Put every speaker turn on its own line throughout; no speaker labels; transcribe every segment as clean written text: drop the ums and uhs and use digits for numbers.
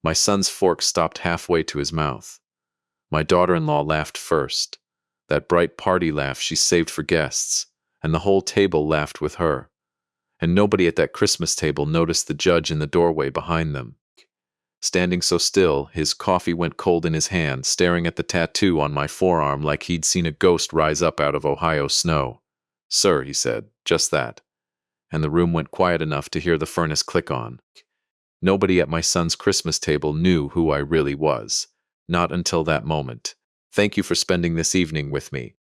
My son's fork stopped halfway to his mouth. My daughter-in-law laughed first, that bright party laugh she saved for guests, and the whole table laughed with her. And nobody at that Christmas table noticed the judge in the doorway behind them. Standing so still, his coffee went cold in his hand, staring at the tattoo on my forearm like he'd seen a ghost rise up out of Ohio snow. "Sir," he said, "just that." And the room went quiet enough to hear the furnace click on. Nobody at my son's Christmas table knew who I really was. Not until that moment. Thank you for spending this evening with me.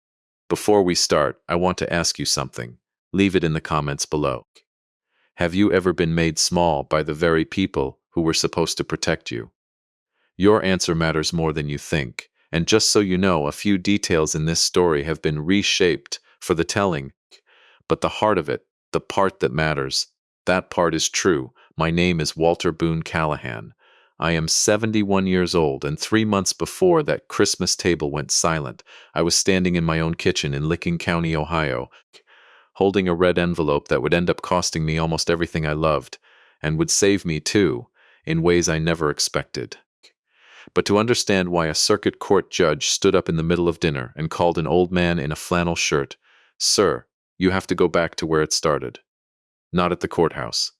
Before we start, I want to ask you something. Leave it in the comments below. Have you ever been made small by the very people who were supposed to protect you? Your answer matters more than you think, and just so you know, a few details in this story have been reshaped for the telling, but the heart of it, the part that matters, that part is true. My name is Walter Boone Callahan. I am 71 years old, and 3 months before that Christmas table went silent, I was standing in my own kitchen in Licking County, Ohio, holding a red envelope that would end up costing me almost everything I loved, and would save me too, in ways I never expected. But to understand why a circuit court judge stood up in the middle of dinner and called an old man in a flannel shirt, "Sir, you have to go back to where it started." Not at the courthouse.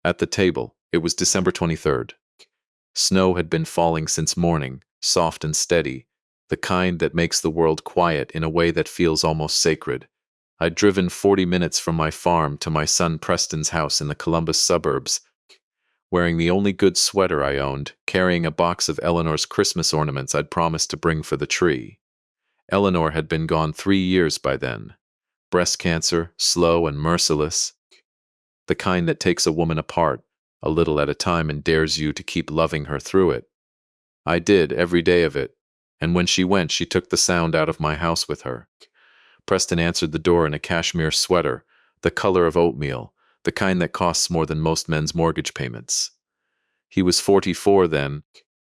At the table. It was December 23rd. Snow had been falling since morning, soft and steady, the kind that makes the world quiet in a way that feels almost sacred. I'd driven 40 minutes from my farm to my son Preston's house in the Columbus suburbs, wearing the only good sweater I owned, carrying a box of Eleanor's Christmas ornaments I'd promised to bring for the tree. Eleanor had been gone 3 years by then. Breast cancer, slow and merciless, the kind that takes a woman apart, a little at a time, and dares you to keep loving her through it. I did, every day of it, and when she went, she took the sound out of my house with her. Preston answered the door in a cashmere sweater, the color of oatmeal, the kind that costs more than most men's mortgage payments. He was 44 then,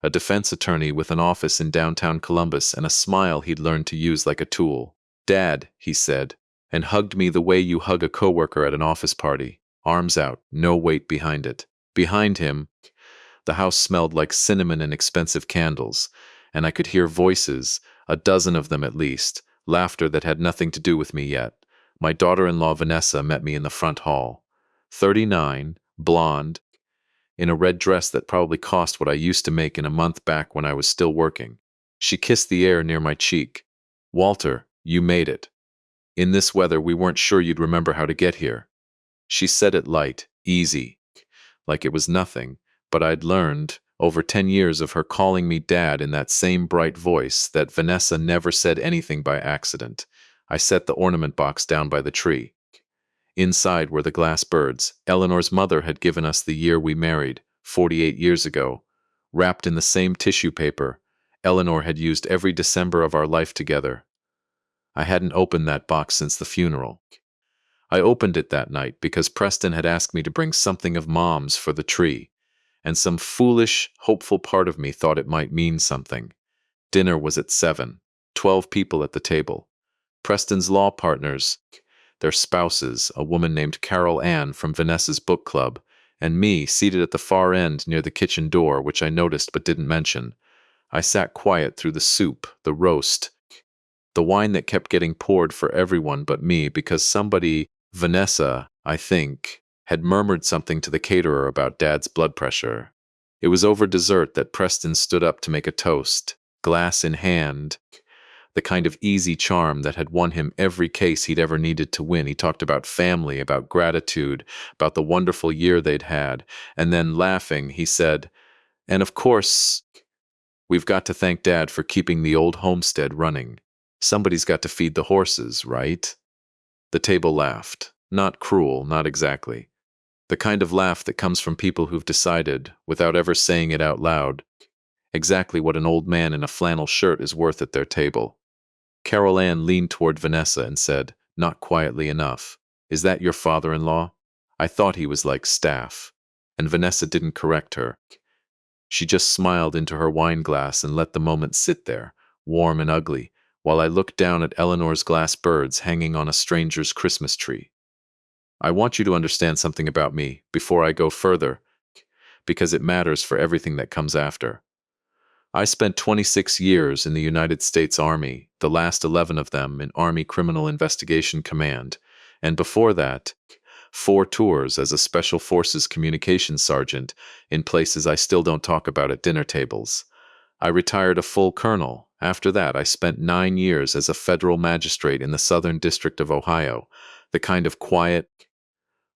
a defense attorney with an office in downtown Columbus and a smile he'd learned to use like a tool. "Dad," he said, and hugged me the way you hug a coworker at an office party, arms out, no weight behind it. Behind him, the house smelled like cinnamon and expensive candles, and I could hear voices, a dozen of them at least, laughter that had nothing to do with me yet. My daughter-in-law Vanessa met me in the front hall. 39, blonde, in a red dress that probably cost what I used to make in a month back when I was still working. She kissed the air near my cheek. "Walter, you made it. In this weather, we weren't sure you'd remember how to get here." She said it light, easy, like it was nothing, but I'd learned, over 10 years of her calling me Dad in that same bright voice, that Vanessa never said anything by accident. I set the ornament box down by the tree. Inside were the glass birds Eleanor's mother had given us the year we married, 48 years ago. Wrapped in the same tissue paper Eleanor had used every December of our life together. I hadn't opened that box since the funeral. I opened it that night because Preston had asked me to bring something of Mom's for the tree, and some foolish, hopeful part of me thought it might mean something. Dinner was at 7, 12 people at the table. Preston's law partners, their spouses, a woman named Carol Ann from Vanessa's book club, and me seated at the far end near the kitchen door, which I noticed but didn't mention. I sat quiet through the soup, the roast, the wine that kept getting poured for everyone but me because somebody, Vanessa, I think, had murmured something to the caterer about Dad's blood pressure. It was over dessert that Preston stood up to make a toast, glass in hand, the kind of easy charm that had won him every case he'd ever needed to win. He talked about family, about gratitude, about the wonderful year they'd had, and then, laughing, he said, "And of course, we've got to thank Dad for keeping the old homestead running. Somebody's got to feed the horses, right?" The table laughed. Not cruel, not exactly. The kind of laugh that comes from people who've decided, without ever saying it out loud, exactly what an old man in a flannel shirt is worth at their table. Carol Ann leaned toward Vanessa and said, not quietly enough, "Is that your father-in-law?" I thought he was like staff, and Vanessa didn't correct her. She just smiled into her wine glass and let the moment sit there, warm and ugly, while I looked down at Eleanor's glass birds hanging on a stranger's Christmas tree. "I want you to understand something about me before I go further, because it matters for everything that comes after. I spent 26 years in the United States Army, the last 11 of them in Army Criminal Investigation Command, and before that, 4 tours as a Special Forces Communications Sergeant in places I still don't talk about at dinner tables. I retired a full colonel. After that, I spent 9 years as a federal magistrate in the Southern District of Ohio, the kind of quiet,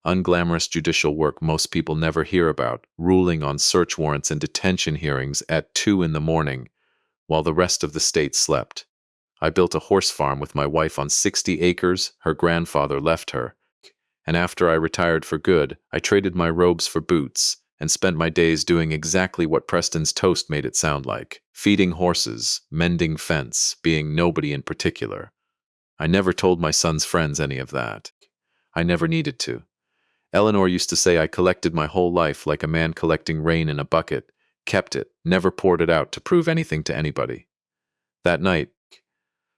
unglamorous judicial work most people never hear about, ruling on search warrants and detention hearings at 2 in the morning while the rest of the state slept. I built a horse farm with my wife on 60 acres her grandfather left her, and after I retired for good, I traded my robes for boots and spent my days doing exactly what Preston's toast made it sound like: feeding horses, mending fence, being nobody in particular. I never told my son's friends any of that. I never needed to. Eleanor used to say I collected my whole life like a man collecting rain in a bucket, kept it, never poured it out to prove anything to anybody. That night,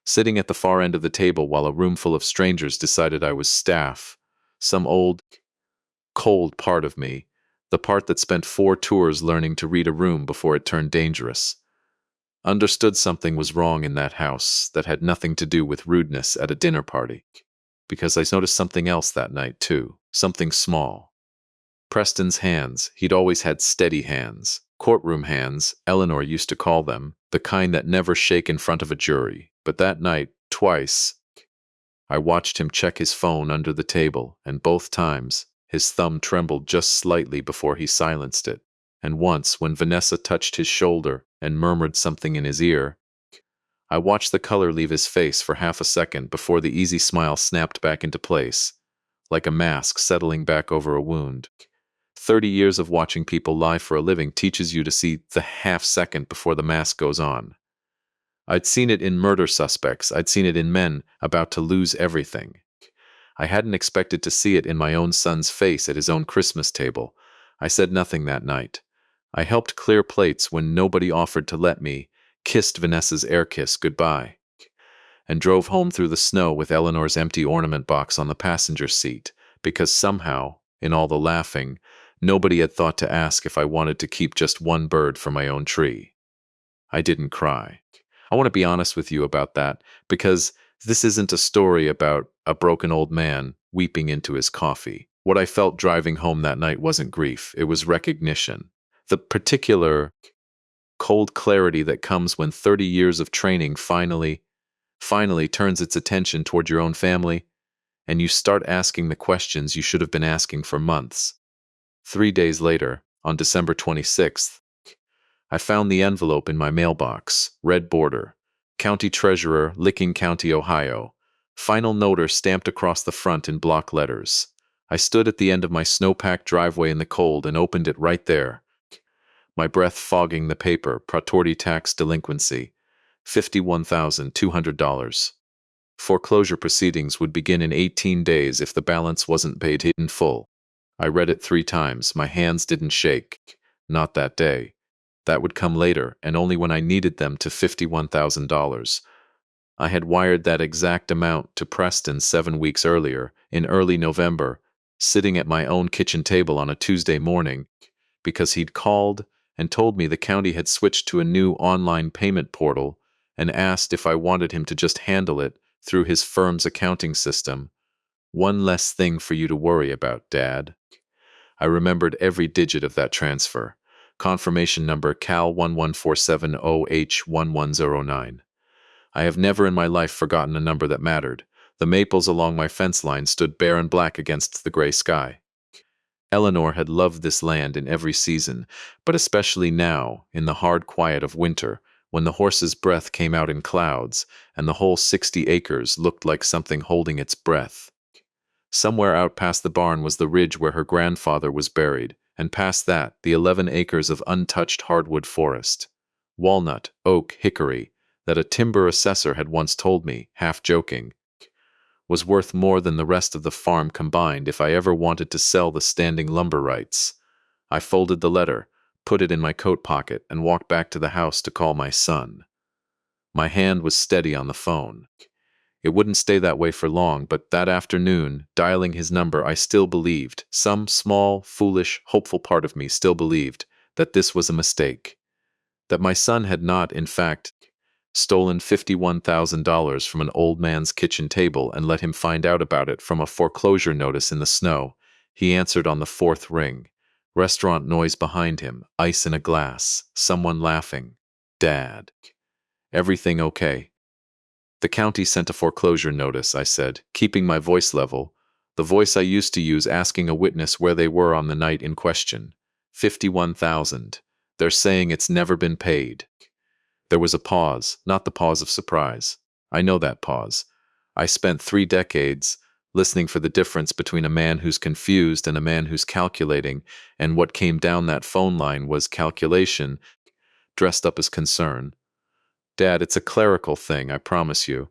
sitting at the far end of the table while a room full of strangers decided I was staff, some old, cold part of me, the part that spent 4 tours learning to read a room before it turned dangerous, understood something was wrong in that house that had nothing to do with rudeness at a dinner party. Because I noticed something else that night, too. Something small. Preston's hands. He'd always had steady hands. Courtroom hands, Eleanor used to call them, the kind that never shake in front of a jury. But that night, twice, I watched him check his phone under the table, and both times, his thumb trembled just slightly before he silenced it. And once, when Vanessa touched his shoulder and murmured something in his ear, I watched the color leave his face for half a second before the easy smile snapped back into place, like a mask settling back over a wound. 30 years of watching people lie for a living teaches you to see the half second before the mask goes on. I'd seen it in murder suspects. I'd seen it in men about to lose everything. I hadn't expected to see it in my own son's face at his own Christmas table. I said nothing that night. I helped clear plates when nobody offered to let me, kissed Vanessa's air kiss goodbye, and drove home through the snow with Eleanor's empty ornament box on the passenger seat, because somehow, in all the laughing, nobody had thought to ask if I wanted to keep just one bird for my own tree. I didn't cry. I want to be honest with you about that, because this isn't a story about a broken old man weeping into his coffee. What I felt driving home that night wasn't grief, it was recognition. The particular cold clarity that comes when 30 years of training finally turns its attention toward your own family, and you start asking the questions you should have been asking for months. 3 days later, on December 26th, I found the envelope in my mailbox, red border, County Treasurer, Licking County, Ohio. Final noter stamped across the front in block letters. I stood at the end of my snow-packed driveway in the cold and opened it right there, my breath fogging the paper. Property tax delinquency, $51,200. Foreclosure proceedings would begin in 18 days if the balance wasn't paid in full. I read it 3 times. My hands didn't shake. Not that day. That would come later, and only when I needed them, to $51,000. I had wired that exact amount to Preston 7 weeks earlier, in early November, sitting at my own kitchen table on a Tuesday morning, because he'd called and told me the county had switched to a new online payment portal and asked if I wanted him to just handle it through his firm's accounting system. One less thing for you to worry about, Dad. I remembered every digit of that transfer. Confirmation number Cal 11470H1109. I have never in my life forgotten a number that mattered. The maples along my fence line stood bare and black against the gray sky. Eleanor had loved this land in every season, but especially now, in the hard quiet of winter, when the horse's breath came out in clouds, and the whole 60 acres looked like something holding its breath. Somewhere out past the barn was the ridge where her grandfather was buried, and past that, the 11 acres of untouched hardwood forest. Walnut, oak, hickory, that a timber assessor had once told me, half joking, was worth more than the rest of the farm combined if I ever wanted to sell the standing lumber rights. I folded the letter, put it in my coat pocket, and walked back to the house to call my son. My hand was steady on the phone. It wouldn't stay that way for long, but that afternoon, dialing his number, I still believed, some small, foolish, hopeful part of me still believed, that this was a mistake. That my son had not, in fact, stolen $51,000 from an old man's kitchen table and let him find out about it from a foreclosure notice in the snow. He answered on the fourth ring. Restaurant noise behind him, ice in a glass, someone laughing. Dad. Everything okay? The county sent a foreclosure notice, I said, keeping my voice level, the voice I used to use asking a witness where they were on the night in question. 51,000. They're saying it's never been paid. There was a pause, not the pause of surprise. I know that pause. I spent 3 decades listening for the difference between a man who's confused and a man who's calculating, and what came down that phone line was calculation, dressed up as concern. Dad, it's a clerical thing, I promise you.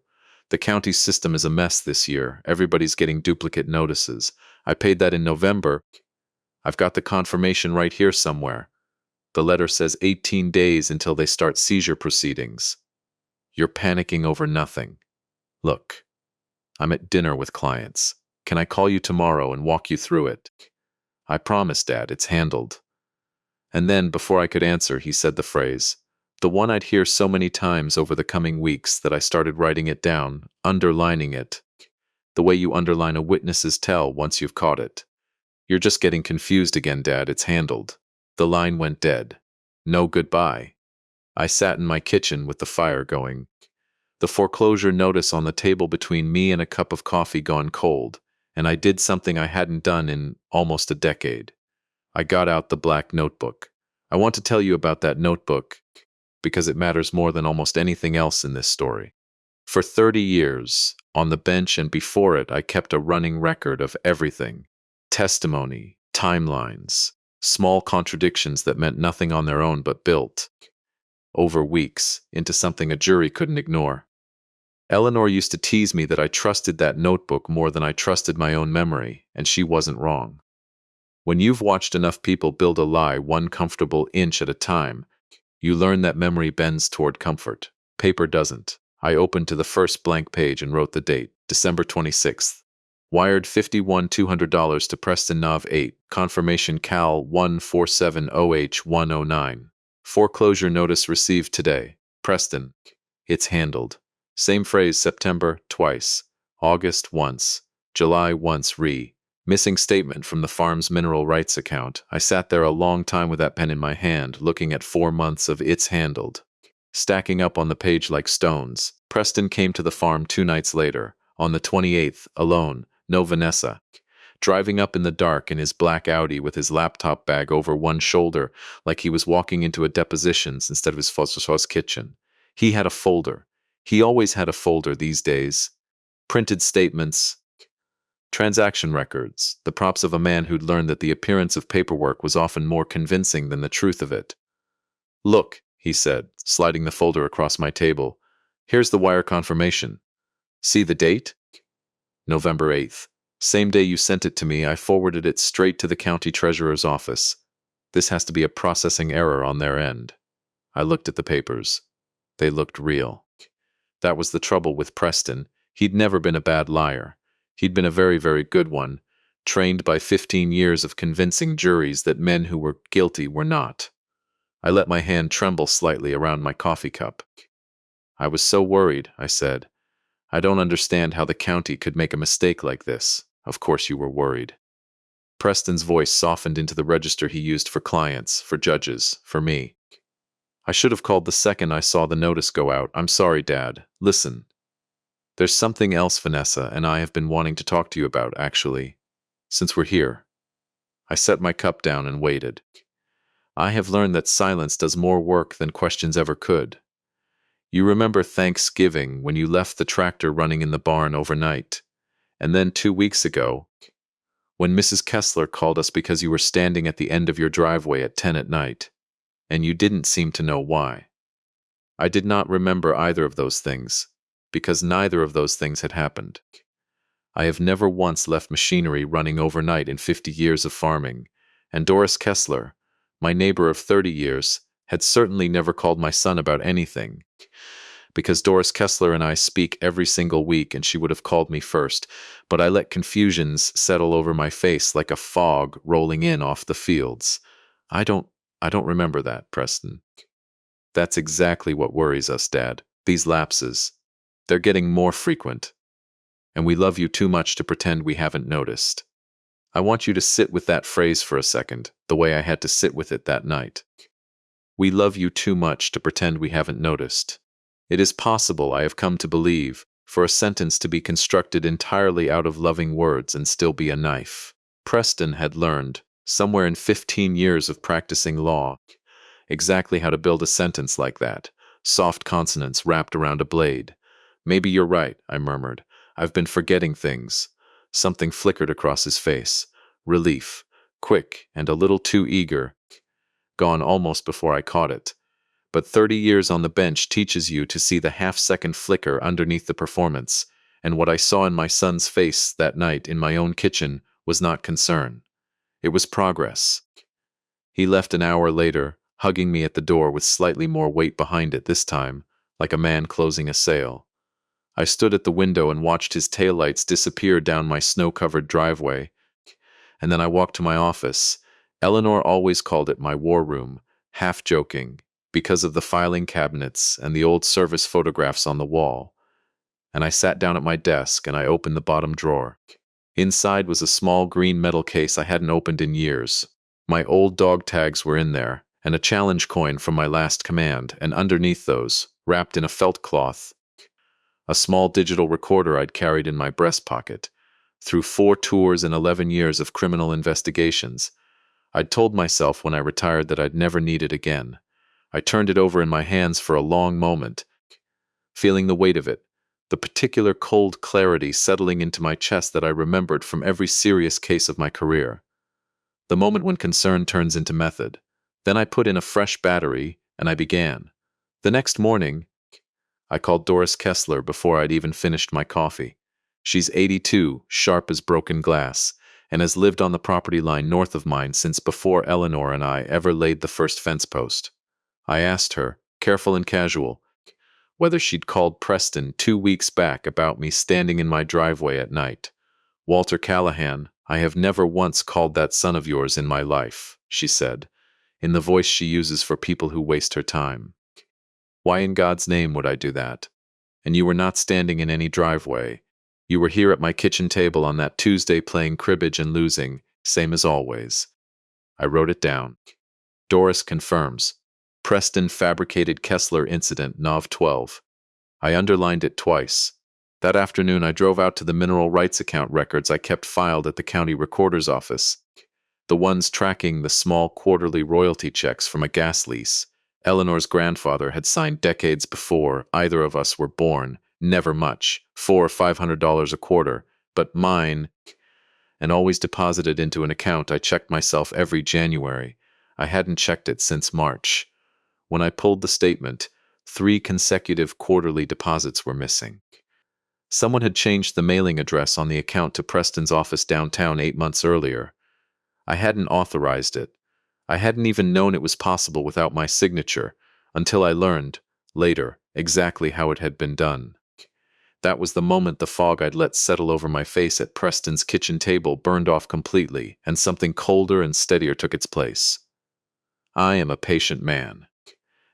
The county system is a mess this year. Everybody's getting duplicate notices. I paid that in November. I've got the confirmation right here somewhere. The letter says 18 days until they start seizure proceedings. You're panicking over nothing. Look, I'm at dinner with clients. Can I call you tomorrow and walk you through it? I promise, Dad, it's handled. And then, before I could answer, he said the phrase, the one I'd hear so many times over the coming weeks that I started writing it down, underlining it, the way you underline a witness's tell once you've caught it. You're just getting confused again, Dad, it's handled. The line went dead. No goodbye. I sat in my kitchen with the fire going. The foreclosure notice on the table between me and a cup of coffee gone cold, and I did something I hadn't done in almost a decade. I got out the black notebook. I want to tell you about that notebook because it matters more than almost anything else in this story. For 30 years, on the bench and before it, I kept a running record of everything. Testimony, timelines, small contradictions that meant nothing on their own but built, over weeks, into something a jury couldn't ignore. Eleanor used to tease me that I trusted that notebook more than I trusted my own memory, and she wasn't wrong. When you've watched enough people build a lie one comfortable inch at a time, you learn that memory bends toward comfort. Paper doesn't. I opened to the first blank page and wrote the date, December 26th. Wired $51,200 to Preston Nav 8, confirmation Cal 1470H109. Foreclosure notice received today. Preston. It's handled. Same phrase, September, twice. August, once. July, once, Missing statement from the farm's mineral rights account. I sat there a long time with that pen in my hand, looking at 4 months of it's handled, stacking up on the page like stones. Preston came to the farm 2 nights later, on the 28th, alone, no Vanessa. Driving up in the dark in his black Audi with his laptop bag over one shoulder, like he was walking into a depositions instead of his father's kitchen. He had a folder. He always had a folder these days. Printed statements, transaction records, the props of a man who'd learned that the appearance of paperwork was often more convincing than the truth of it. Look, he said, sliding the folder across my table. Here's the wire confirmation. See the date? November 8th. Same day you sent it to me, I forwarded it straight to the county treasurer's office. This has to be a processing error on their end. I looked at the papers. They looked real. That was the trouble with Preston. He'd never been a bad liar. He'd been a very, very good one, trained by 15 years of convincing juries that men who were guilty were not. I let my hand tremble slightly around my coffee cup. I was so worried, I said. I don't understand how the county could make a mistake like this. Of course you were worried. Preston's voice softened into the register he used for clients, for judges, for me. I should have called the second I saw the notice go out. I'm sorry, Dad. Listen. There's something else Vanessa and I have been wanting to talk to you about, actually, since we're here. I set my cup down and waited. I have learned that silence does more work than questions ever could. You remember Thanksgiving when you left the tractor running in the barn overnight, and then 2 weeks ago, when Mrs. Kessler called us because you were standing at the end of your driveway at 10 at night, and you didn't seem to know why. I did not remember either of those things, because neither of those things had happened. I have never once left machinery running overnight in 50 years of farming, and Doris Kessler, my neighbor of 30 years, had certainly never called my son about anything. because Doris Kessler and I speak every single week and she would have called me first, but I let confusions settle over my face like a fog rolling in off the fields. I don't I don't remember that, Preston. That's exactly what worries us, Dad. These lapses. They're getting more frequent, and we love you too much to pretend we haven't noticed. I want you to sit with that phrase for a second, the way I had to sit with it that night. We love you too much to pretend we haven't noticed. It is possible, I have come to believe, for a sentence to be constructed entirely out of loving words and still be a knife. Preston had learned, somewhere in 15 years of practicing law, exactly how to build a sentence like that, soft consonants wrapped around a blade. Maybe you're right, I murmured. I've been forgetting things. Something flickered across his face. Relief, quick and a little too eager, gone almost before I caught it. But 30 years on the bench teaches you to see the half-second flicker underneath the performance, and what I saw in my son's face that night in my own kitchen was not concern. It was progress. He left an hour later, hugging me at the door with slightly more weight behind it this time, like a man closing a sale. I stood at the window and watched his taillights disappear down my snow-covered driveway, and then I walked to my office. Eleanor always called it my war room, half joking, because of the filing cabinets and the old service photographs on the wall. And I sat down at my desk and I opened the bottom drawer. Inside was a small green metal case I hadn't opened in years. My old dog tags were in there, and a challenge coin from my last command, and underneath those, wrapped in a felt cloth, a small digital recorder I'd carried in my breast pocket. Through 4 tours and 11 years of criminal investigations, I'd told myself when I retired that I'd never need it again. I turned it over in my hands for a long moment, feeling the weight of it, the particular cold clarity settling into my chest that I remembered from every serious case of my career. The moment when concern turns into method. Then I put in a fresh battery, and I began. The next morning, I called Doris Kessler before I'd even finished my coffee. She's 82, sharp as broken glass, and has lived on the property line north of mine since before Eleanor and I ever laid the first fence post. I asked her, careful and casual, whether she'd called Preston 2 weeks back about me standing in my driveway at night. Walter Callahan, I have never once called that son of yours in my life, she said, in the voice she uses for people who waste her time. Why in God's name would I do that? And you were not standing in any driveway. You were here at my kitchen table on that Tuesday playing cribbage and losing, same as always. I wrote it down. Doris confirms. Preston fabricated Kessler incident, Nov 12. I underlined it twice. That afternoon I drove out to the mineral rights account records I kept filed at the county recorder's office, the ones tracking the small quarterly royalty checks from a gas lease Eleanor's grandfather had signed decades before either of us were born. Never much, $400 or $500 a quarter, but mine, and always deposited into an account I checked myself every January. I hadn't checked it since March. When I pulled the statement, 3 consecutive quarterly deposits were missing. Someone had changed the mailing address on the account to Preston's office downtown 8 months earlier. I hadn't authorized it. I hadn't even known it was possible without my signature, until I learned, later, exactly how it had been done. That was the moment the fog I'd let settle over my face at Preston's kitchen table burned off completely, and something colder and steadier took its place. I am a patient man.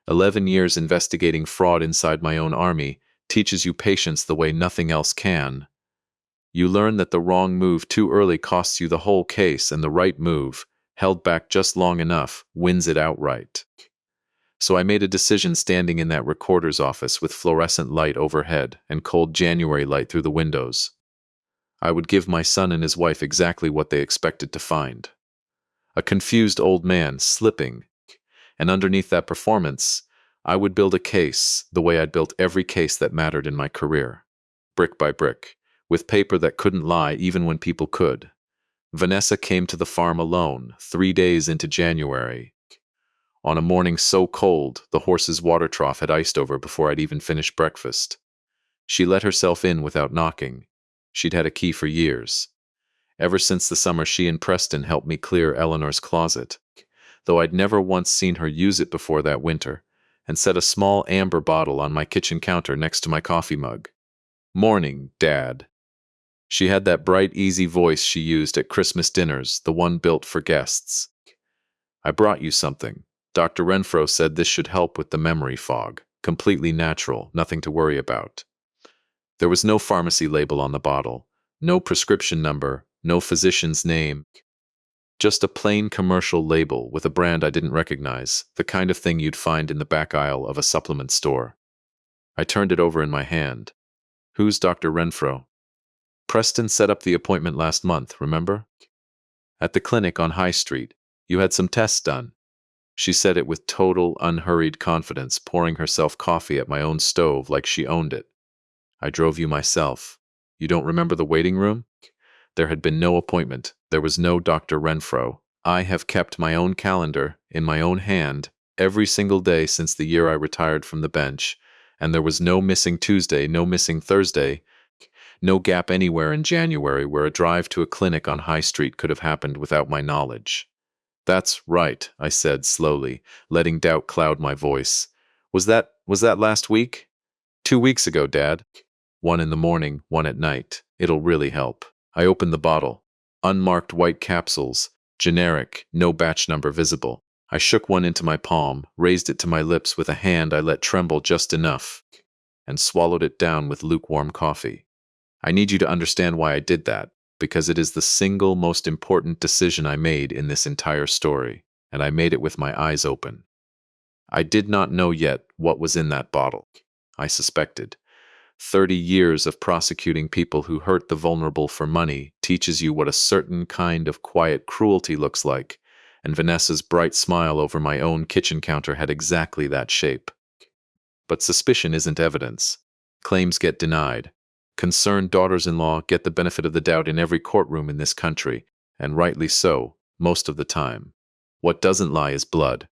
11 years investigating fraud inside my own army teaches you patience the way nothing else can. You learn that the wrong move too early costs you the whole case, and the right move, held back just long enough, wins it outright. So I made a decision standing in that recorder's office with fluorescent light overhead and cold January light through the windows. I would give my son and his wife exactly what they expected to find. A confused old man slipping, and underneath that performance, I would build a case the way I'd built every case that mattered in my career, brick by brick, with paper that couldn't lie even when people could. Vanessa came to the farm alone, 3 days into January. On a morning so cold, the horse's water trough had iced over before I'd even finished breakfast. She let herself in without knocking. She'd had a key for years. Ever since the summer she and Preston helped me clear Eleanor's closet, though I'd never once seen her use it before that winter. and set a small amber bottle on my kitchen counter next to my coffee mug. "Morning, Dad." She had that bright, easy voice she used at Christmas dinners, the one built for guests. "I brought you something. Dr. Renfro said this should help with the memory fog. Completely natural, nothing to worry about." There was no pharmacy label on the bottle, no prescription number, no physician's name. Just a plain commercial label with a brand I didn't recognize, the kind of thing you'd find in the back aisle of a supplement store. I turned it over in my hand. "Who's Dr. Renfro?" "Preston set up the appointment last month, remember? At the clinic on High Street. You had some tests done." She said it with total, unhurried confidence, pouring herself coffee at my own stove like she owned it. "I drove you myself. You don't remember the waiting room?" There had been no appointment. There was no Dr. Renfro. I have kept my own calendar in my own hand every single day since the year I retired from the bench, and there was no missing Tuesday, no missing Thursday, no gap anywhere in January where a drive to a clinic on High Street could have happened without my knowledge. "That's right," I said slowly, letting doubt cloud my voice. Was that last week?" "2 weeks ago, Dad. One in the morning, one at night. It'll really help." I opened the bottle. Unmarked white capsules, generic, no batch number visible. I shook one into my palm, raised it to my lips with a hand I let tremble just enough, and swallowed it down with lukewarm coffee. I need you to understand why I did that, because it is the single most important decision I made in this entire story, and I made it with my eyes open. I did not know yet what was in that bottle. I suspected. 30 years of prosecuting people who hurt the vulnerable for money teaches you what a certain kind of quiet cruelty looks like, and Vanessa's bright smile over my own kitchen counter had exactly that shape. But suspicion isn't evidence. Claims get denied. Concerned daughters-in-law get the benefit of the doubt in every courtroom in this country, and rightly so, most of the time. What doesn't lie is blood.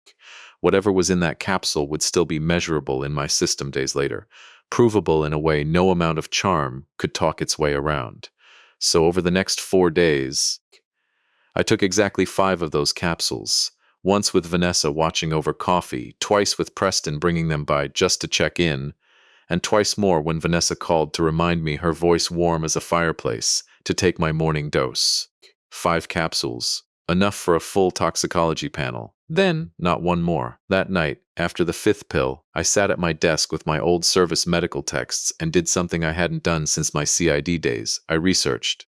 Whatever was in that capsule would still be measurable in my system days later, provable in a way no amount of charm could talk its way around. So over the next 4 days, I took exactly 5 of those capsules, once with Vanessa watching over coffee, twice with Preston bringing them by just to check in, and twice more when Vanessa called to remind me, her voice warm as a fireplace, to take my morning dose. 5 capsules. Enough for a full toxicology panel. Then, not one more. That night, after the 5th pill, I sat at my desk with my old service medical texts and did something I hadn't done since my CID days. I researched.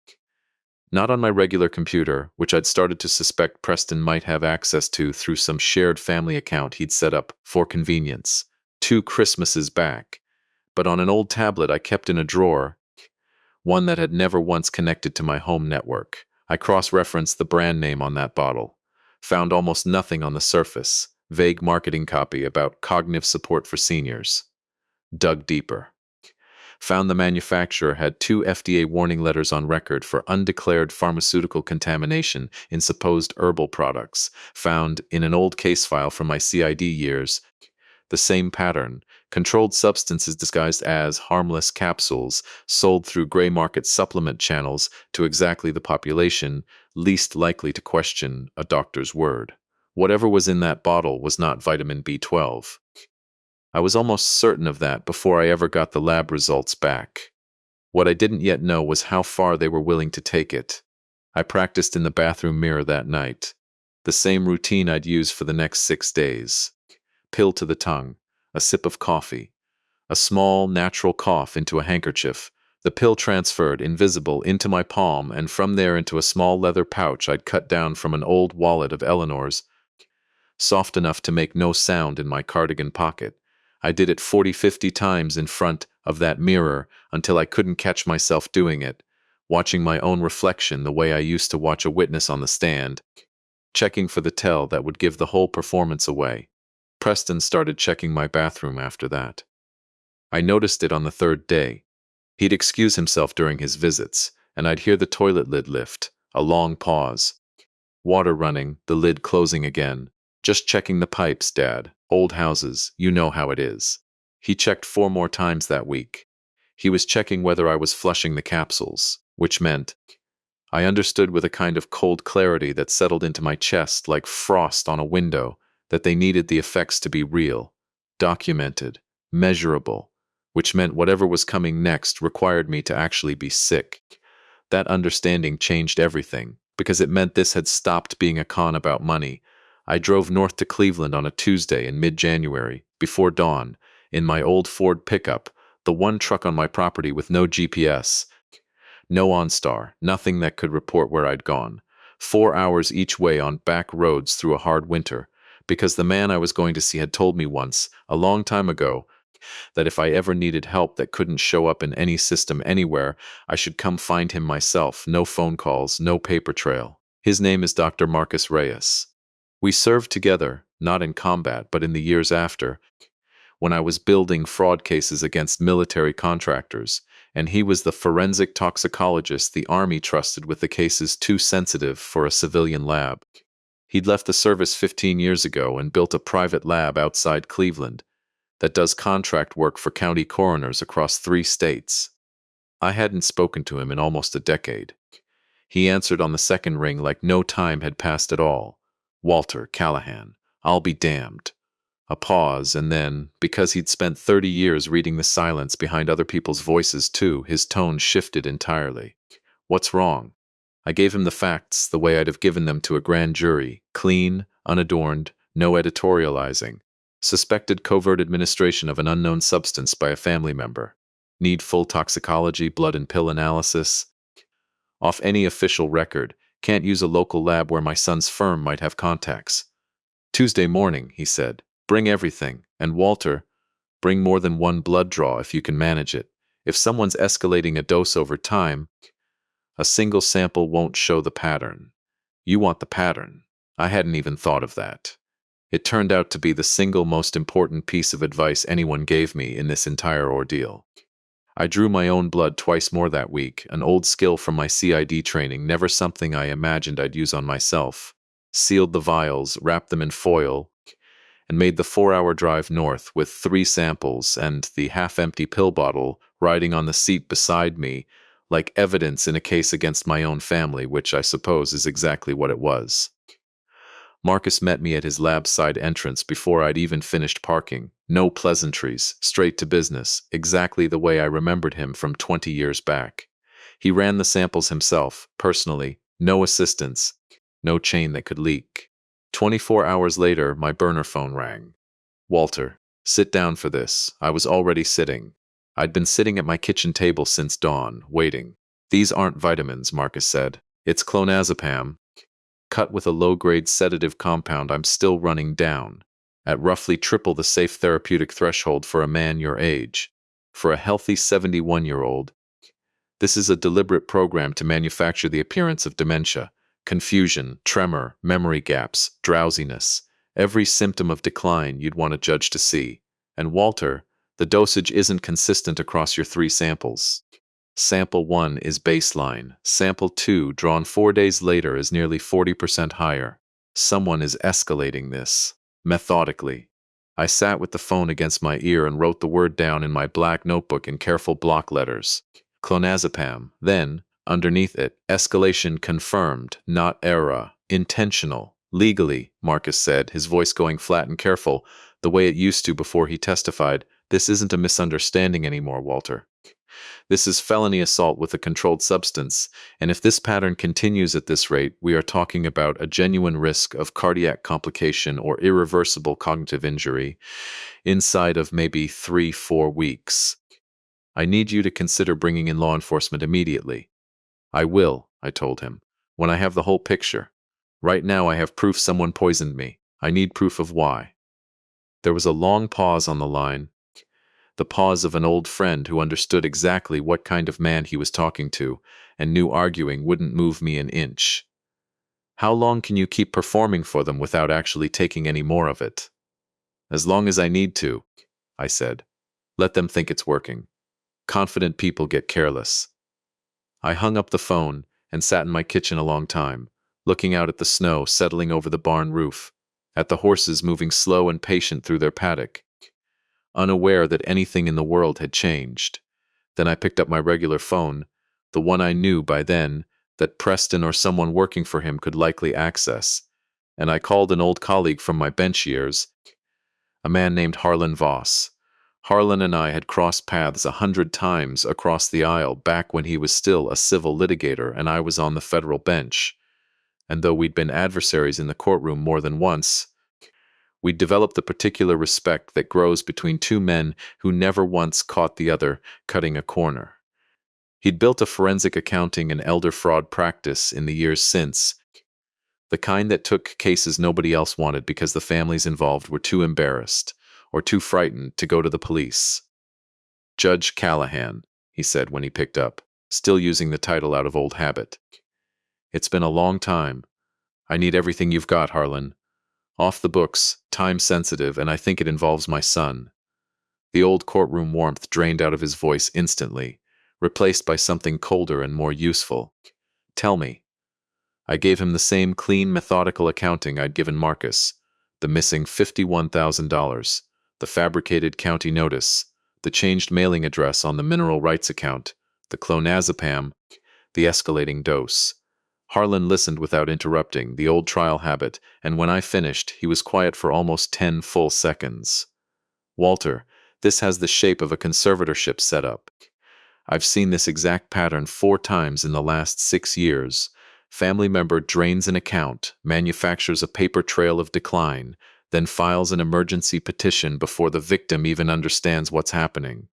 Not on my regular computer, which I'd started to suspect Preston might have access to through some shared family account he'd set up for convenience 2 Christmases back, but on an old tablet I kept in a drawer, one that had never once connected to my home network. I cross-referenced the brand name on that bottle. Found almost nothing on the surface. Vague marketing copy about cognitive support for seniors. Dug deeper. Found the manufacturer had 2 FDA warning letters on record for undeclared pharmaceutical contamination in supposed herbal products. Found, in an old case file from my CID years, the same pattern. Controlled substances disguised as harmless capsules, sold through gray market supplement channels to exactly the population least likely to question a doctor's word. Whatever was in that bottle was not vitamin B12. I was almost certain of that before I ever got the lab results back. What I didn't yet know was how far they were willing to take it. I practiced in the bathroom mirror that night. The same routine I'd use for the next 6 days. Pill to the tongue, a sip of coffee, a small, natural cough into a handkerchief, the pill transferred, invisible, into my palm, and from there into a small leather pouch I'd cut down from an old wallet of Eleanor's, soft enough to make no sound in my cardigan pocket. I did it 40-50 times in front of that mirror until I couldn't catch myself doing it, watching my own reflection the way I used to watch a witness on the stand, checking for the tell that would give the whole performance away. Preston started checking my bathroom after that. I noticed it on the 3rd day. He'd excuse himself during his visits, and I'd hear the toilet lid lift, a long pause. Water running, the lid closing again. "Just checking the pipes, Dad. Old houses, you know how it is." He checked 4 more times that week. He was checking whether I was flushing the capsules, which meant I understood with a kind of cold clarity that settled into my chest like frost on a window that they needed the effects to be real. documented, measurable, which meant whatever was coming next required me to actually be sick. That understanding changed everything, because it meant this had stopped being a con about money. I drove north to Cleveland on a Tuesday in mid-January, before dawn, in my old Ford pickup, the one truck on my property with no GPS, no OnStar, nothing that could report where I'd gone. 4 hours each way on back roads through a hard winter, because the man I was going to see had told me once, a long time ago, that if I ever needed help that couldn't show up in any system anywhere, I should come find him myself. No phone calls, no paper trail. His name is Dr. Marcus Reyes. We served together, not in combat, but in the years after, when I was building fraud cases against military contractors, and he was the forensic toxicologist the Army trusted with the cases too sensitive for a civilian lab. He'd left the service 15 years ago and built a private lab outside Cleveland that does contract work for county coroners across 3 states. I hadn't spoken to him in almost a decade. He answered on the second ring like no time had passed at all. Walter Callahan, I'll be damned. A pause, and then, because he'd spent 30 years reading the silence behind other people's voices too, his tone shifted entirely. What's wrong? I gave him the facts the way I'd have given them to a grand jury, clean, unadorned, no editorializing. Suspected covert administration of an unknown substance by a family member. Need full toxicology, blood and pill analysis. Off any official record. Can't use a local lab where my son's firm might have contacts. Tuesday morning, he said. Bring everything. And Walter, bring more than one blood draw if you can manage it. If someone's escalating a dose over time, a single sample won't show the pattern. You want the pattern. I hadn't even thought of that. It turned out to be the single most important piece of advice anyone gave me in this entire ordeal. I drew my own blood twice more that week, an old skill from my CID training, never something I imagined I'd use on myself. Sealed the vials, wrapped them in foil, and made the 4-hour drive north with 3 samples and the half-empty pill bottle riding on the seat beside me, like evidence in a case against my own family, which I suppose is exactly what it was. Marcus met me at his lab side entrance before I'd even finished parking. No pleasantries, straight to business, exactly the way I remembered him from 20 years back. He ran the samples himself, personally, no assistance, no chain that could leak. 24 hours later, my burner phone rang. Walter, sit down for this. I was already sitting. I'd been sitting at my kitchen table since dawn, waiting. These aren't vitamins, Marcus said. It's clonazepam, cut with a low-grade sedative compound I'm still running down, at roughly triple the safe therapeutic threshold for a man your age. For a healthy 71-year-old, this is a deliberate program to manufacture the appearance of dementia, confusion, tremor, memory gaps, drowsiness, every symptom of decline you'd want a judge to see. And Walter, the dosage isn't consistent across your 3 samples. Sample 1 is baseline. Sample 2, drawn 4 days later, is nearly 40% higher. Someone is escalating this. Methodically. I sat with the phone against my ear and wrote the word down in my black notebook in careful block letters. Clonazepam. Then, underneath it, escalation confirmed, not error. Intentional. Legally, Marcus said, his voice going flat and careful, the way it used to before he testified. This isn't a misunderstanding anymore, Walter. This is felony assault with a controlled substance, and if this pattern continues at this rate, we are talking about a genuine risk of cardiac complication or irreversible cognitive injury inside of maybe 3-4 weeks. I need you to consider bringing in law enforcement immediately. I will, I told him, when I have the whole picture. Right now I have proof someone poisoned me. I need proof of why. There was a long pause on the line. The pause of an old friend who understood exactly what kind of man he was talking to and knew arguing wouldn't move me an inch. How long can you keep performing for them without actually taking any more of it? As long as I need to, I said. Let them think it's working. Confident people get careless. I hung up the phone and sat in my kitchen a long time, looking out at the snow settling over the barn roof, at the horses moving slow and patient through their paddock, unaware that anything in the world had changed. Then I picked up my regular phone, the one I knew by then that Preston or someone working for him could likely access, and I called an old colleague from my bench years, a man named Harlan Voss. Harlan and I had crossed paths 100 times across the aisle back when he was still a civil litigator and I was on the federal bench. And though we'd been adversaries in the courtroom more than once, we'd developed the particular respect that grows between two men who never once caught the other cutting a corner. He'd built a forensic accounting and elder fraud practice in the years since, the kind that took cases nobody else wanted because the families involved were too embarrassed or too frightened to go to the police. Judge Callahan, he said when he picked up, still using the title out of old habit. It's been a long time. I need everything you've got, Harlan. Off the books, time-sensitive, and I think it involves my son. The old courtroom warmth drained out of his voice instantly, replaced by something colder and more useful. Tell me. I gave him the same clean, methodical accounting I'd given Marcus. The missing $51,000, the fabricated county notice, the changed mailing address on the mineral rights account, the clonazepam, the escalating dose. Harlan listened without interrupting, the old trial habit, and when I finished, he was quiet for almost 10 full seconds. Walter, this has the shape of a conservatorship setup. I've seen this exact pattern 4 times in the last 6 years. Family member drains an account, manufactures a paper trail of decline, then files an emergency petition before the victim even understands what's happening.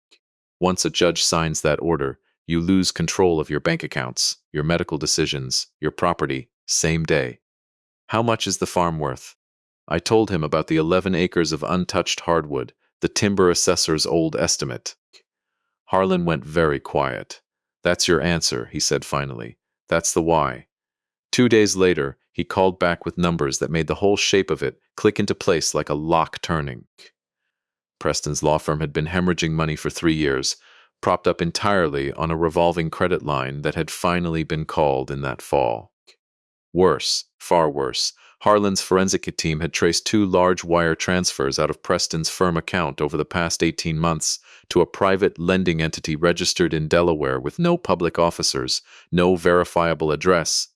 Once a judge signs that order, you lose control of your bank accounts, your medical decisions, your property, same day. How much is the farm worth? I told him about the 11 acres of untouched hardwood, the timber assessor's old estimate. Harlan went very quiet. That's your answer, he said finally. That's the why. 2 days later, he called back with numbers that made the whole shape of it click into place like a lock turning. Preston's law firm had been hemorrhaging money for 3 years, propped up entirely on a revolving credit line that had finally been called in that fall. Worse, far worse, Harlan's forensic team had traced 2 large wire transfers out of Preston's firm account over the past 18 months to a private lending entity registered in Delaware with no public officers, no verifiable address,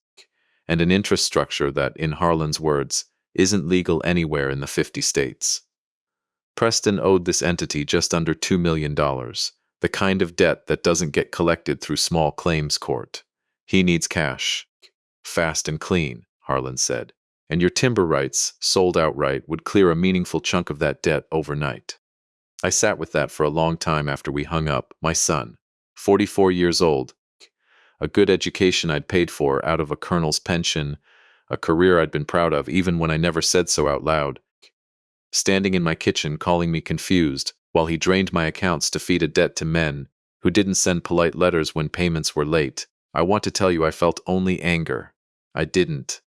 and an interest structure that, in Harlan's words, isn't legal anywhere in the 50 states. Preston owed this entity just under $2 million, the kind of debt that doesn't get collected through small claims court. He needs cash. Fast and clean, Harlan said, and your timber rights, sold outright, would clear a meaningful chunk of that debt overnight. I sat with that for a long time after we hung up. My son, 44 years old, a good education I'd paid for out of a colonel's pension, a career I'd been proud of even when I never said so out loud, standing in my kitchen calling me confused while he drained my accounts to feed a debt to men who didn't send polite letters when payments were late. I want to tell you I felt only anger. I didn't.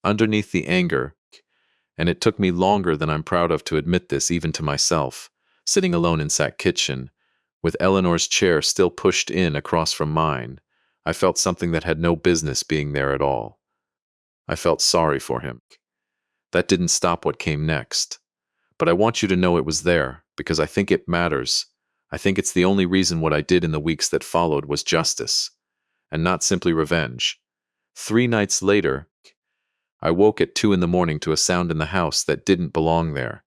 Underneath the anger, and it took me longer than I'm proud of to admit this even to myself, sitting alone in Sack Kitchen, with Eleanor's chair still pushed in across from mine, I felt something that had no business being there at all. I felt sorry for him. That didn't stop what came next. But I want you to know it was there, because I think it matters. I think it's the only reason what I did in the weeks that followed was justice, and not simply revenge. 3 nights later, I woke at 2 in the morning to a sound in the house that didn't belong there.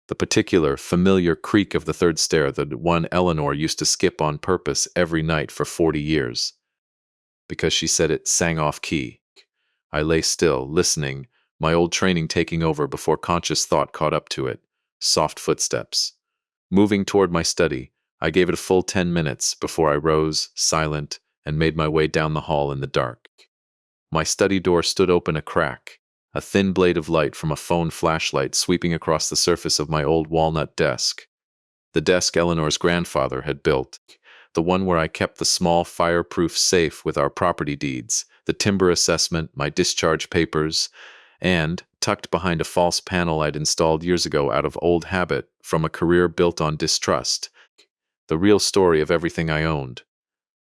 The particular, familiar creak of the 3rd stair, the one Eleanor used to skip on purpose every night for 40 years. Because she said it sang off key. I lay still, listening, my old training taking over before conscious thought caught up to it. Soft footsteps. Moving toward my study, I gave it a full 10 minutes before I rose, silent, and made my way down the hall in the dark. My study door stood open a crack, a thin blade of light from a phone flashlight sweeping across the surface of my old walnut desk. The desk Eleanor's grandfather had built, the one where I kept the small fireproof safe with our property deeds, the timber assessment, my discharge papers, and, tucked behind a false panel I'd installed years ago out of old habit from a career built on distrust, the real story of everything I owned.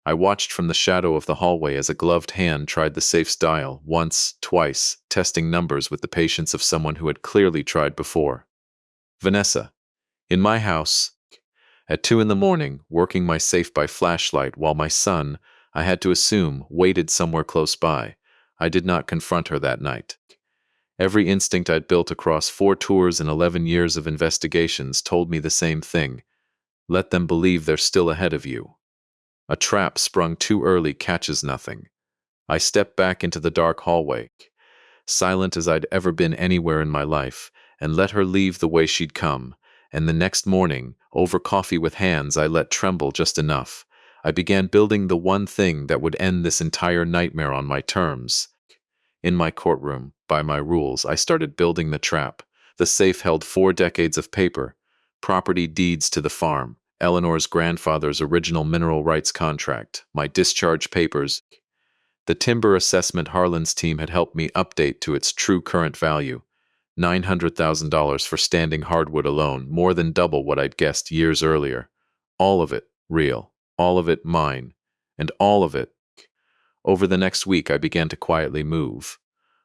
I watched from the shadow of the hallway as a gloved hand tried the safe's dial, once, twice, testing numbers with the patience of someone who had clearly tried before. Vanessa. In my house, at 2 in the morning, working my safe by flashlight while my son, I had to assume, waited somewhere close by. I did not confront her that night. Every instinct I'd built across 4 tours and 11 years of investigations told me the same thing. Let them believe they're still ahead of you. A trap sprung too early catches nothing. I stepped back into the dark hallway, silent as I'd ever been anywhere in my life, and let her leave the way she'd come. And the next morning, over coffee with hands I let tremble just enough, I began building the one thing that would end this entire nightmare on my terms. In my courtroom, by my rules, I started building the trap. The safe held 4 decades of paper, property deeds to the farm, Eleanor's grandfather's original mineral rights contract, my discharge papers, the timber assessment Harlan's team had helped me update to its true current value, $900,000 for standing hardwood alone, more than double what I'd guessed years earlier. All of it real, all of it mine, and all of it. Over the next week, I began to quietly move.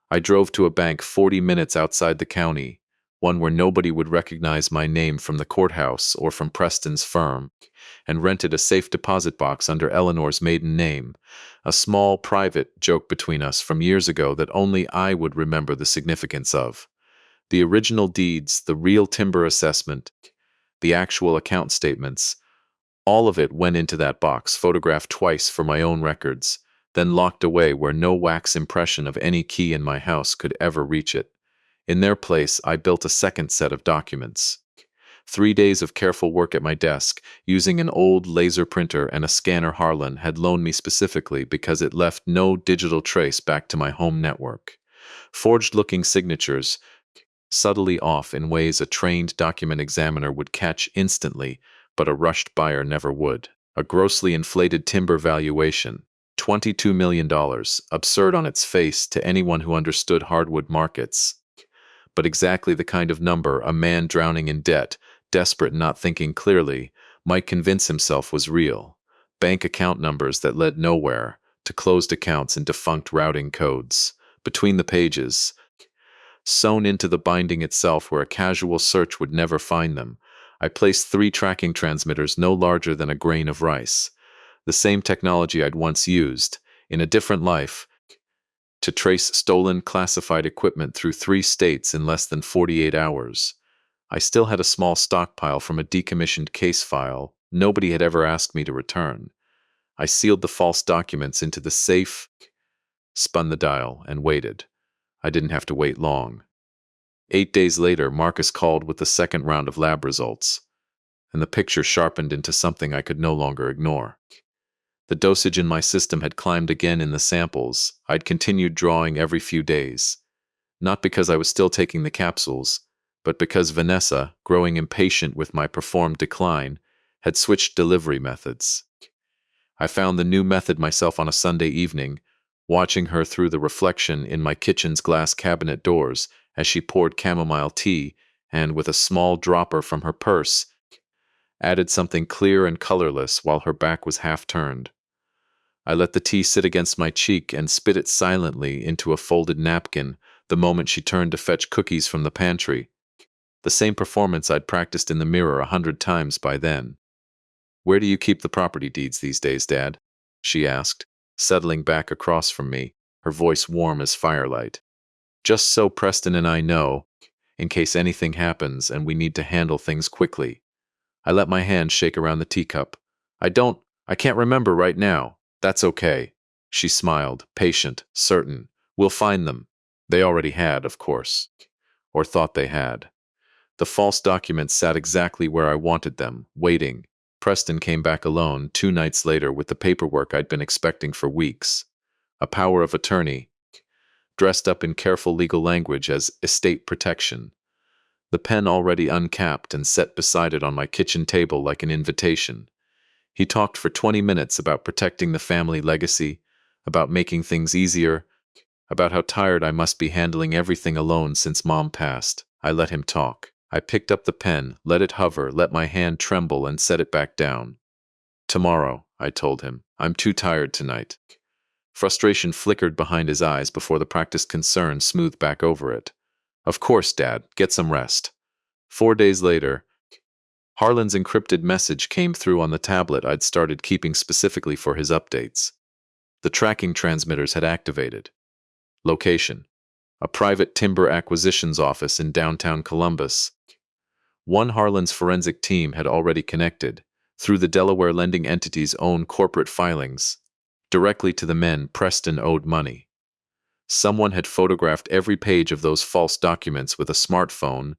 I drove to a bank 40 minutes outside the county, one where nobody would recognize my name from the courthouse or from Preston's firm, and rented a safe deposit box under Eleanor's maiden name, a small, private joke between us from years ago that only I would remember the significance of. The original deeds, the real timber assessment, the actual account statements, all of it went into that box, photographed twice for my own records, then locked away where no wax impression of any key in my house could ever reach it. In their place, I built a second set of documents. 3 days of careful work at my desk, using an old laser printer and a scanner Harlan had loaned me specifically because it left no digital trace back to my home network. Forged-looking signatures, subtly off in ways a trained document examiner would catch instantly, but a rushed buyer never would. A grossly inflated timber valuation, $22 million, absurd on its face to anyone who understood hardwood markets. But exactly the kind of number a man drowning in debt, desperate and not thinking clearly, might convince himself was real. Bank account numbers that led nowhere, to closed accounts and defunct routing codes. Between the pages, sewn into the binding itself where a casual search would never find them, I placed 3 tracking transmitters no larger than a grain of rice. The same technology I'd once used, in a different life, to trace stolen classified equipment through 3 states in less than 48 hours. I still had a small stockpile from a decommissioned case file nobody had ever asked me to return. I sealed the false documents into the safe, spun the dial, and waited. I didn't have to wait long. 8 days later, Marcus called with the second round of lab results, and the picture sharpened into something I could no longer ignore. The dosage in my system had climbed again in the samples. I'd continued drawing every few days. Not because I was still taking the capsules, but because Vanessa, growing impatient with my performed decline, had switched delivery methods. I found the new method myself on a Sunday evening, watching her through the reflection in my kitchen's glass cabinet doors as she poured chamomile tea and, with a small dropper from her purse, added something clear and colorless while her back was half turned. I let the tea sit against my cheek and spit it silently into a folded napkin the moment she turned to fetch cookies from the pantry. The same performance I'd practiced in the mirror 100 times by then. "Where do you keep the property deeds these days, Dad?" she asked, settling back across from me, her voice warm as firelight. "Just so Preston and I know, in case anything happens and we need to handle things quickly." I let my hand shake around the teacup. I can't remember right now. That's okay." She smiled, patient, certain. "We'll find them." They already had, of course. Or thought they had. The false documents sat exactly where I wanted them, waiting. Preston came back alone 2 nights later with the paperwork I'd been expecting for weeks. A power of attorney, dressed up in careful legal language as estate protection. The pen already uncapped and set beside it on my kitchen table like an invitation. He talked for 20 minutes about protecting the family legacy, about making things easier, about how tired I must be handling everything alone since Mom passed. I let him talk. I picked up the pen, let it hover, let my hand tremble, and set it back down. "Tomorrow," I told him. "I'm too tired tonight." Frustration flickered behind his eyes before the practiced concern smoothed back over it. "Of course, Dad. Get some rest." 4 days later, Harlan's encrypted message came through on the tablet I'd started keeping specifically for his updates. The tracking transmitters had activated. Location: a private timber acquisitions office in downtown Columbus. One Harlan's forensic team had already connected, through the Delaware lending entity's own corporate filings, directly to the men Preston owed money. Someone had photographed every page of those false documents with a smartphone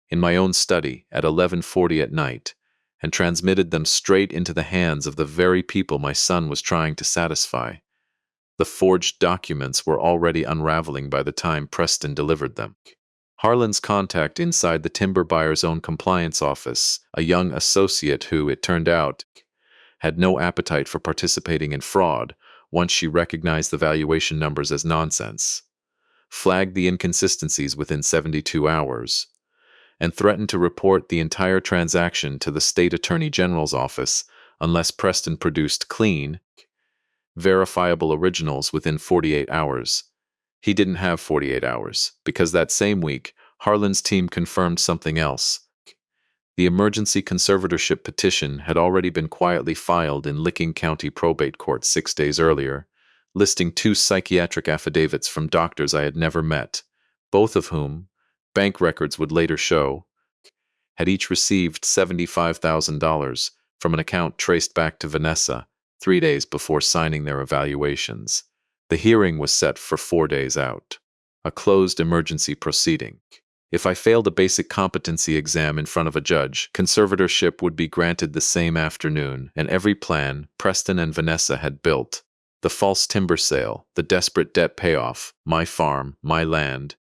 in my own study at 11:40 at night and transmitted them straight into the hands of the very people my son was trying to satisfy. The forged documents were already unraveling by the time Preston delivered them. Harlan's contact inside the timber buyer's own compliance office, a young associate who, it turned out, had no appetite for participating in fraud once she recognized the valuation numbers as nonsense, flagged the inconsistencies within 72 hours, and threatened to report the entire transaction to the state attorney general's office unless Preston produced clean, verifiable originals within 48 hours. He didn't have 48 hours, because that same week, Harlan's team confirmed something else. The emergency conservatorship petition had already been quietly filed in Licking County Probate Court 6 days earlier, listing 2 psychiatric affidavits from doctors I had never met, both of whom, bank records would later show, had each received $75,000 from an account traced back to Vanessa 3 days before signing their evaluations. The hearing was set for 4 days out, a closed emergency proceeding. If I failed a basic competency exam in front of a judge, conservatorship would be granted the same afternoon, and every plan Preston and Vanessa had built, the false timber sale, the desperate debt payoff, my farm, my land,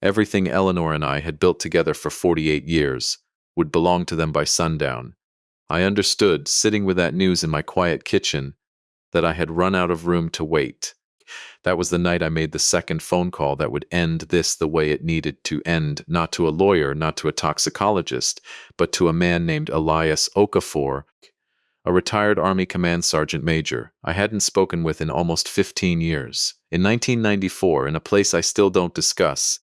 everything Eleanor and I had built together for 48 years, would belong to them by sundown. I understood, sitting with that news in my quiet kitchen, that I had run out of room to wait. That was the night I made the second phone call that would end this the way it needed to end, not to a lawyer, not to a toxicologist, but to a man named Elias Okafor, a retired Army Command Sergeant Major I hadn't spoken with in almost 15 years. In 1994, in a place I still don't discuss,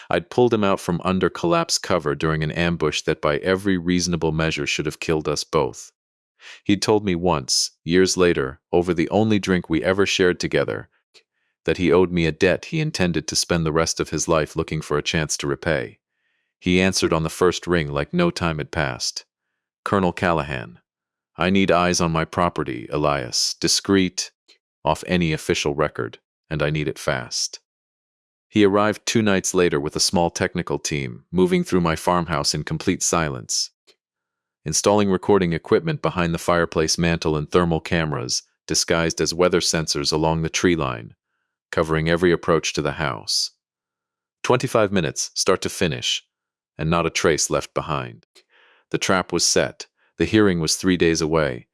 I'd pulled him out from under collapsed cover during an ambush that by every reasonable measure should have killed us both. He'd told me once, years later, over the only drink we ever shared together, that he owed me a debt he intended to spend the rest of his life looking for a chance to repay. He answered on the first ring like no time had passed. Colonel Callahan, I need eyes on my property, Elias, discreet, off any official record, and I need it fast. He arrived 2 nights later with a small technical team, moving through my farmhouse in complete silence, installing recording equipment behind the fireplace mantel and thermal cameras, disguised as weather sensors along the tree line, covering every approach to the house. 25 minutes, start to finish, and not a trace left behind. The trap was set, the hearing was 3 days away,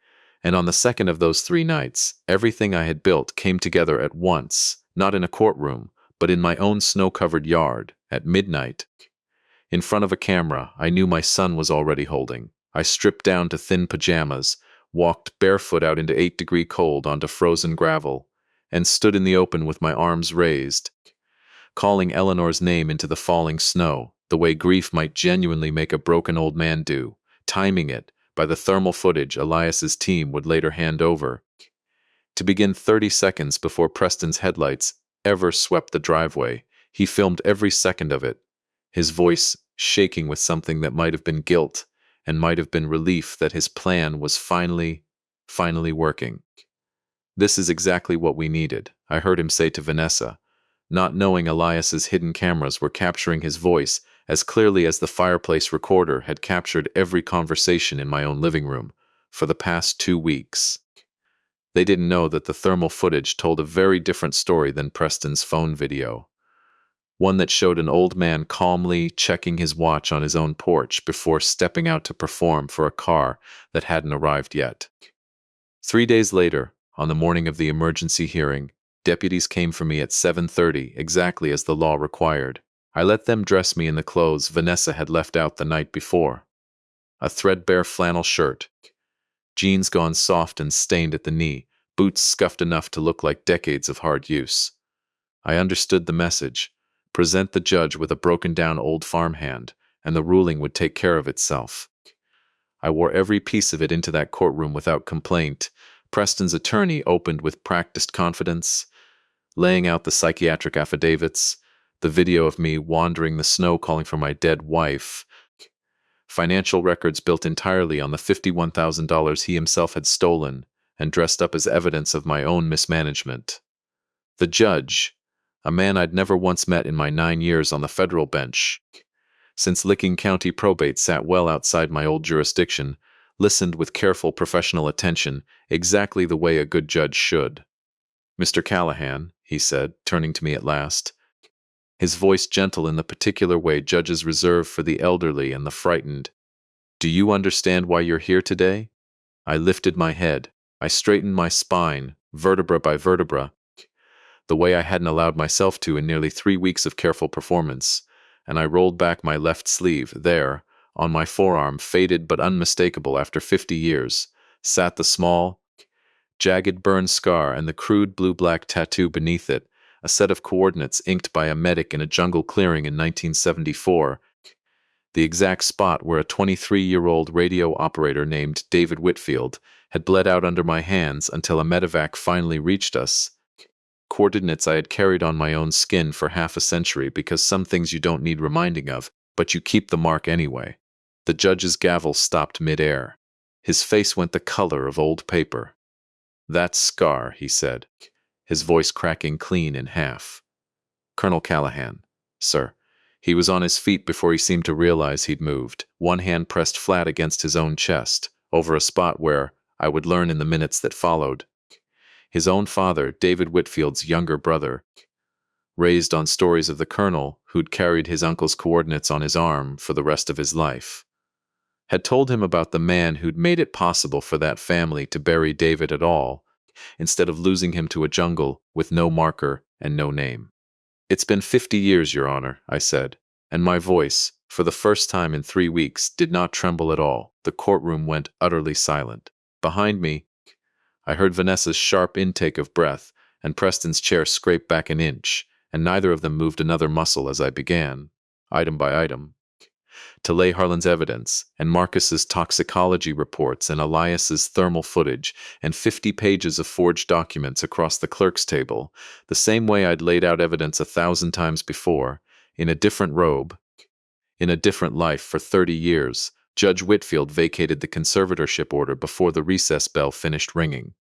and on the second of those 3 nights, everything I had built came together at once, not in a courtroom, but in my own snow-covered yard, at midnight. In front of a camera I knew my son was already holding. I stripped down to thin pajamas, walked barefoot out into 8-degree cold onto frozen gravel, and stood in the open with my arms raised, calling Eleanor's name into the falling snow, the way grief might genuinely make a broken old man do, timing it by the thermal footage Elias's team would later hand over, to begin 30 seconds before Preston's headlights ever swept the driveway. He filmed every second of it, his voice shaking with something that might have been guilt and might have been relief that his plan was finally working. This is exactly what we needed, I heard him say to Vanessa, not knowing Elias's hidden cameras were capturing his voice as clearly as the fireplace recorder had captured every conversation in my own living room for the past 2 weeks. They didn't know that the thermal footage told a very different story than Preston's phone video. One that showed an old man calmly checking his watch on his own porch before stepping out to perform for a car that hadn't arrived yet. 3 days later, on the morning of the emergency hearing, deputies came for me at 7:30, exactly as the law required. I let them dress me in the clothes Vanessa had left out the night before. A threadbare flannel shirt, jeans gone soft and stained at the knee, boots scuffed enough to look like decades of hard use. I understood the message. Present the judge with a broken-down old farmhand, and the ruling would take care of itself. I wore every piece of it into that courtroom without complaint. Preston's attorney opened with practiced confidence. laying out the psychiatric affidavits, the video of me wandering the snow calling for my dead wife, financial records built entirely on the $51,000 he himself had stolen and dressed up as evidence of my own mismanagement. The judge, a man I'd never once met in my 9 years on the federal bench, since Licking County probate sat well outside my old jurisdiction, listened with careful professional attention, exactly the way a good judge should. "Mr. Callahan," he said, turning to me at last, his voice gentle in the particular way judges reserve for the elderly and the frightened, "do you understand why you're here today?" I lifted my head. I straightened my spine, vertebra by vertebra, the way I hadn't allowed myself to in nearly 3 weeks of careful performance, and I rolled back my left sleeve. There, on my forearm, faded but unmistakable after 50 years, sat the small, jagged burn scar and the crude blue-black tattoo beneath it, a set of coordinates inked by a medic in a jungle clearing in 1974, the exact spot where a 23-year-old radio operator named David Whitfield had bled out under my hands until a medevac finally reached us. Coordinates I had carried on my own skin for half a century because some things you don't need reminding of, but you keep the mark anyway. The judge's gavel stopped mid-air. His face went the color of old paper. "That scar," he said, his voice cracking clean in half. "Colonel Callahan, sir." He was on his feet before he seemed to realize he'd moved, one hand pressed flat against his own chest, over a spot where, I would learn in the minutes that followed, his own father, David Whitfield's younger brother, raised on stories of the colonel who'd carried his uncle's coordinates on his arm for the rest of his life, had told him about the man who'd made it possible for that family to bury David at all, instead of losing him to a jungle with no marker and no name. "It's been 50 years, Your Honor," I said, and my voice, for the first time in 3 weeks, did not tremble at all. The courtroom went utterly silent. Behind me, I heard Vanessa's sharp intake of breath, and Preston's chair scrape back an inch, and neither of them moved another muscle as I began, item by item, to lay Harlan's evidence, and Marcus's toxicology reports, and Elias's thermal footage, and 50 pages of forged documents across the clerk's table, the same way I'd laid out evidence 1,000 times before, in a different robe, in a different life for 30 years. Judge Whitfield vacated the conservatorship order before the recess bell finished ringing.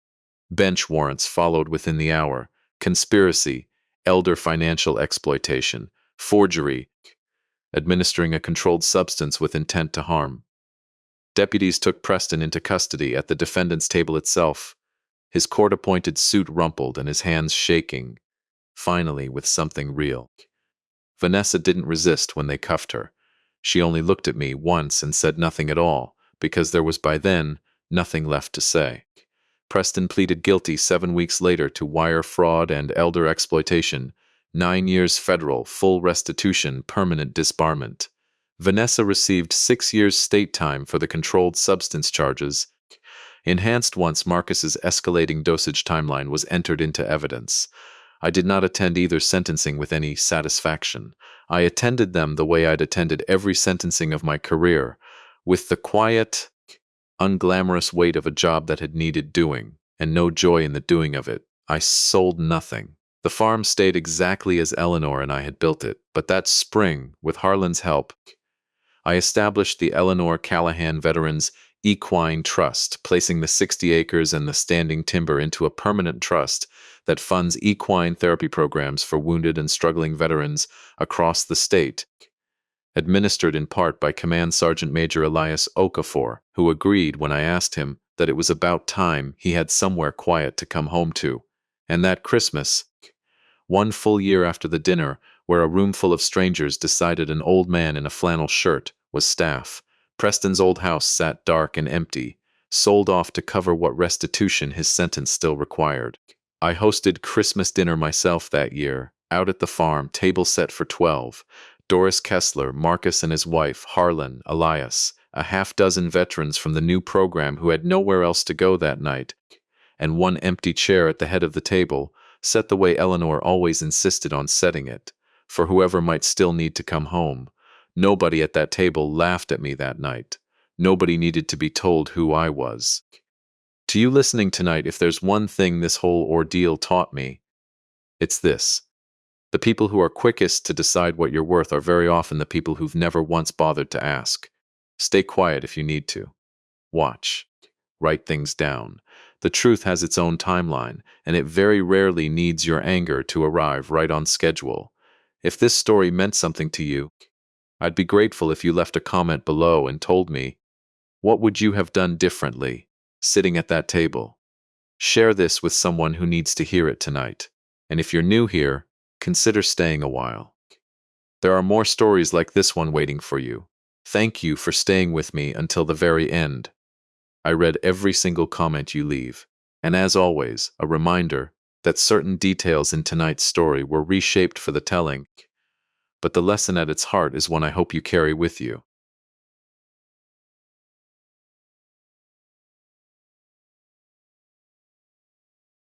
Bench warrants followed within the hour. Conspiracy, elder financial exploitation, forgery, administering a controlled substance with intent to harm. Deputies took Preston into custody at the defendant's table itself, his court-appointed suit rumpled and his hands shaking, finally with something real. Vanessa didn't resist when they cuffed her. She only looked at me once and said nothing at all, because there was by then nothing left to say. Preston pleaded guilty 7 weeks later to wire fraud and elder exploitation, 9 years federal, full restitution, permanent disbarment. Vanessa received 6 years state time for the controlled substance charges, enhanced once Marcus's escalating dosage timeline was entered into evidence. I did not attend either sentencing with any satisfaction. I attended them the way I'd attended every sentencing of my career, with the quiet, unglamorous weight of a job that had needed doing, and no joy in the doing of it. I sold nothing. The farm stayed exactly as Eleanor and I had built it, but that spring, with Harlan's help, I established the Eleanor Callahan Veterans Equine Trust, placing the 60 acres and the standing timber into a permanent trust that funds equine therapy programs for wounded and struggling veterans across the state, administered in part by Command Sergeant Major Elias Okafor, who agreed when I asked him that it was about time he had somewhere quiet to come home to. And that Christmas, 1 full year after the dinner, where a room full of strangers decided an old man in a flannel shirt was staff, Preston's old house sat dark and empty, sold off to cover what restitution his sentence still required. I hosted Christmas dinner myself that year, out at the farm, table set for 12. Doris Kessler, Marcus and his wife, Harlan, Elias, a half-dozen veterans from the new program who had nowhere else to go that night, and one empty chair at the head of the table, set the way Eleanor always insisted on setting it, for whoever might still need to come home. Nobody at that table laughed at me that night. Nobody needed to be told who I was. To you listening tonight, if there's one thing this whole ordeal taught me, It's this. The people who are quickest to decide what you're worth are very often the people who've never once bothered to ask. Stay quiet if you need to. Watch. Write things down. The truth has its own timeline, and it very rarely needs your anger to arrive right on schedule. If this story meant something to you, I'd be grateful if you left a comment below and told me, what would you have done differently, sitting at that table? Share this with someone who needs to hear it tonight. And if you're new here, consider staying a while. There are more stories like this one waiting for you. Thank you for staying with me until the very end. I read every single comment you leave. And as always, a reminder that certain details in tonight's story were reshaped for the telling, but the lesson at its heart is one I hope you carry with you.